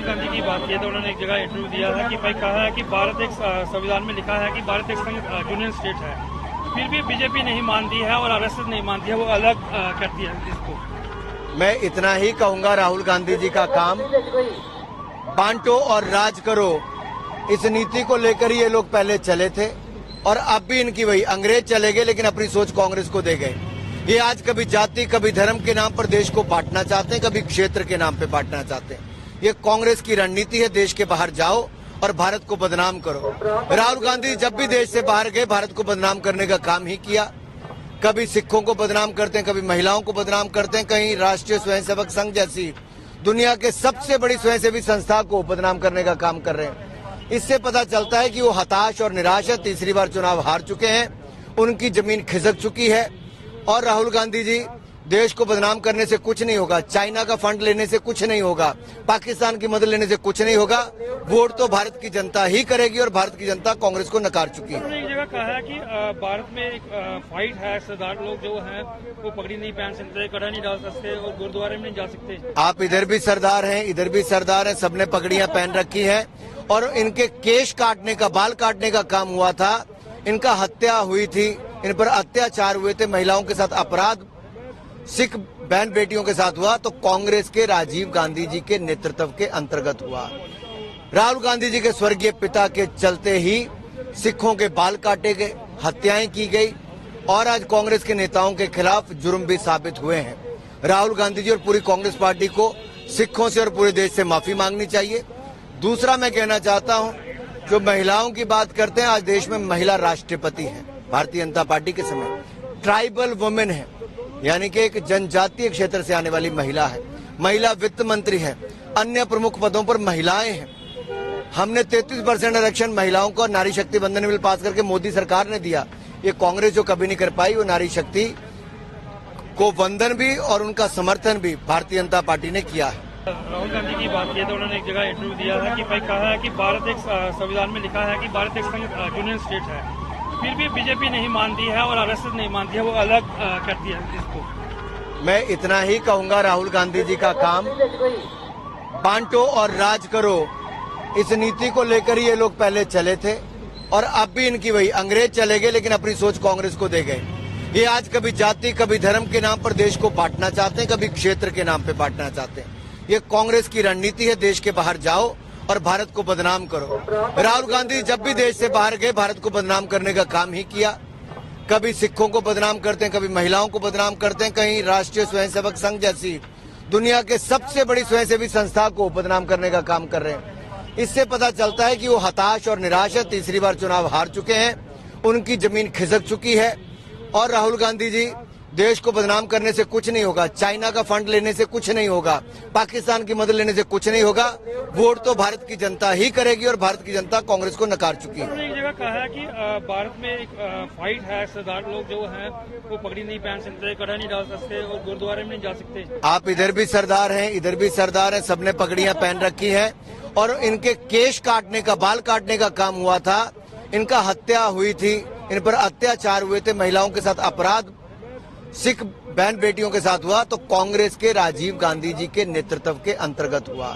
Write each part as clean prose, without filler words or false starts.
गांधी की बात की है तो उन्होंने एक जगह इंटरव्यू दिया है कि भाई कहा है कि भारत एक संविधान में लिखा है कि भारत एक यूनियन स्टेट है, फिर भी बीजेपी नहीं मानती है और आरएसएस नहीं मानती है, वो अलग करती है इसको। मैं इतना ही कहूंगा, राहुल गांधी जी का काम बांटो और राज करो, इस नीति को लेकर ही ये लोग पहले चले थे और अब भी इनकी वही। अंग्रेज चले गए लेकिन अपनी सोच कांग्रेस को दे गए। ये आज कभी जाति कभी धर्म के नाम पर देश को बांटना चाहते हैं, कभी क्षेत्र के नाम पे बांटना चाहते हैं। ये कांग्रेस की रणनीति है। देश के बाहर जाओ और भारत को बदनाम करो। राहुल गांधी जब भी देश से बाहर गए भारत को बदनाम करने का काम ही किया। कभी सिखों को बदनाम करते हैं, कभी महिलाओं को बदनाम करते हैं, कहीं राष्ट्रीय स्वयंसेवक संघ जैसी दुनिया के सबसे बड़ी स्वयंसेवी संस्था को बदनाम करने का काम कर रहे हैं। इससे पता चलता है कि वो हताश और निराश है। तीसरी बार चुनाव हार चुके हैं, उनकी जमीन खिसक चुकी है। और राहुल गांधी जी, देश को बदनाम करने से कुछ नहीं होगा, चाइना का फंड लेने से कुछ नहीं होगा, पाकिस्तान की मदद लेने से कुछ नहीं होगा। वोट तो भारत की जनता ही करेगी और भारत की जनता कांग्रेस को नकार चुकी है। उन्होंने एक जगह कहा है कि भारत में एक फाइट है, सरदार लोग जो हैं वो पगड़ी नहीं पहन सकते, कड़ा नहीं डाल सकते और गुरुद्वारे में नहीं जा सकते। आप इधर भी सरदार हैं, इधर भी सरदार हैं, सबने पगड़ियां पहन रखी है और इनके केश काटने का, बाल काटने का काम हुआ था। इनका हत्या हुई थी, इन पर अत्याचार हुए थे, महिलाओं के साथ अपराध सिख बहन बेटियों के साथ हुआ तो कांग्रेस के राजीव गांधी जी के नेतृत्व के अंतर्गत हुआ। राहुल गांधी जी के स्वर्गीय पिता के चलते ही सिखों के बाल काटे गए, हत्याएं की गई और आज कांग्रेस के नेताओं के खिलाफ जुर्म भी साबित हुए हैं। राहुल गांधी जी और पूरी कांग्रेस पार्टी को सिखों से और पूरे देश से माफी मांगनी चाहिए। दूसरा मैं कहना चाहता हूं, जो महिलाओं की बात करते हैं, आज देश में महिला राष्ट्रपति है भारतीय जनता पार्टी के समय। ट्राइबल वुमेन है, यानी कि एक जनजातीय क्षेत्र से आने वाली महिला है। महिला वित्त मंत्री है, अन्य प्रमुख पदों पर महिलाएं हैं। हमने 33% आरक्षण महिलाओं को नारी शक्ति वंदन बिल पास करके मोदी सरकार ने दिया। ये कांग्रेस जो कभी नहीं कर पाई, वो नारी शक्ति को वंदन भी और उनका समर्थन भी भारतीय जनता पार्टी ने किया है। राहुल गांधी की बात की है तो उन्होंने एक जगह इंटरव्यू दिया है कि भाई कहा है कि भारत एक संविधान में लिखा है कि भारत एक यूनियन स्टेट है, फिर भी बीजेपी नहीं मानती है और आरएसएस नहीं मानती है, वो अलग करती है इसको। मैं इतना ही कहूंगा, राहुल गांधी जी का काम बांटो और राज करो, इस नीति को लेकर ही ये लोग पहले चले थे और अब भी इनकी वही। अंग्रेज चले गए लेकिन अपनी सोच कांग्रेस को दे गए। ये आज कभी जाति कभी धर्म के नाम पर देश को बांटना चाहते हैं, कभी क्षेत्र के नाम पे बांटना चाहते हैं। ये कांग्रेस की रणनीति है। देश के बाहर जाओ और भारत को बदनाम करो। राहुल गांधी जब भी देश से बाहर गए भारत को बदनाम करने का काम ही किया। कभी सिखों को बदनाम करते हैं, कभी महिलाओं को बदनाम करते हैं, कहीं राष्ट्रीय स्वयंसेवक संघ जैसी दुनिया के सबसे बड़ी स्वयंसेवी संस्था को बदनाम करने का काम कर रहे हैं। इससे पता चलता है कि वो हताश और निराश है। तीसरी बार चुनाव हार चुके हैं, उनकी जमीन खिसक चुकी है। और राहुल गांधी जी, देश को बदनाम करने से कुछ नहीं होगा, चाइना का फंड लेने से कुछ नहीं होगा, पाकिस्तान की मदद लेने से कुछ नहीं होगा। वोट तो भारत की जनता ही करेगी और भारत की जनता कांग्रेस को नकार चुकी है। उन्होंने एक जगह कहा है कि भारत में एक फाइट है, सरदार लोग जो हैं वो पगड़ी नहीं पहन सकते, कड़ा नहीं डाल सकते और गुरुद्वारे में नहीं जा सकते। आप इधर भी सरदार हैं, इधर भी सरदार हैं, सबने पगड़ियां पहन रखी है और इनके केश काटने का, बाल काटने का काम हुआ था। इनका हत्या हुई थी, इन पर अत्याचार हुए थे, महिलाओं के साथ अपराध सिख बहन बेटियों के साथ हुआ तो कांग्रेस के राजीव गांधी जी के नेतृत्व के अंतर्गत हुआ।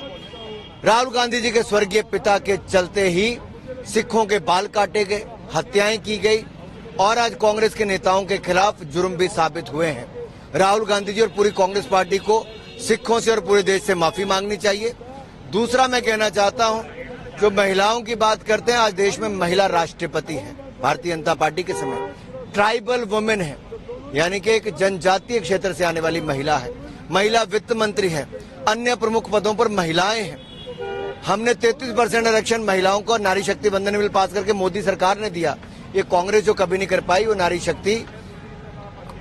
राहुल गांधी जी के स्वर्गीय पिता के चलते ही सिखों के बाल काटे गए, हत्याएं की गई और आज कांग्रेस के नेताओं के खिलाफ जुर्म भी साबित हुए हैं। राहुल गांधी जी और पूरी कांग्रेस पार्टी को सिखों से और पूरे देश से माफी मांगनी चाहिए। दूसरा मैं कहना चाहता हूं, जो महिलाओं की बात करते हैं, आज देश में महिला राष्ट्रपति है भारतीय जनता पार्टी के समय। ट्राइबल वुमेन है, यानी कि एक जनजातीय क्षेत्र से आने वाली महिला है। महिला वित्त मंत्री है, अन्य प्रमुख पदों पर महिलाएं हैं। हमने 33% आरक्षण महिलाओं को नारी शक्ति वंदन बिल पास करके मोदी सरकार ने दिया। ये कांग्रेस जो कभी नहीं कर पाई, वो नारी शक्ति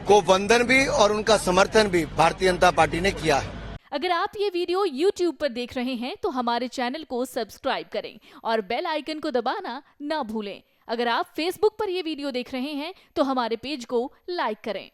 को वंदन भी और उनका समर्थन भी भारतीय जनता पार्टी ने किया है। अगर आप ये वीडियो YouTube पर देख रहे हैं तो हमारे चैनल को सब्सक्राइब करें और बेल आइकन को दबाना ना भूलें। अगर आप Facebook पर ये वीडियो देख रहे हैं तो हमारे पेज को लाइक करें।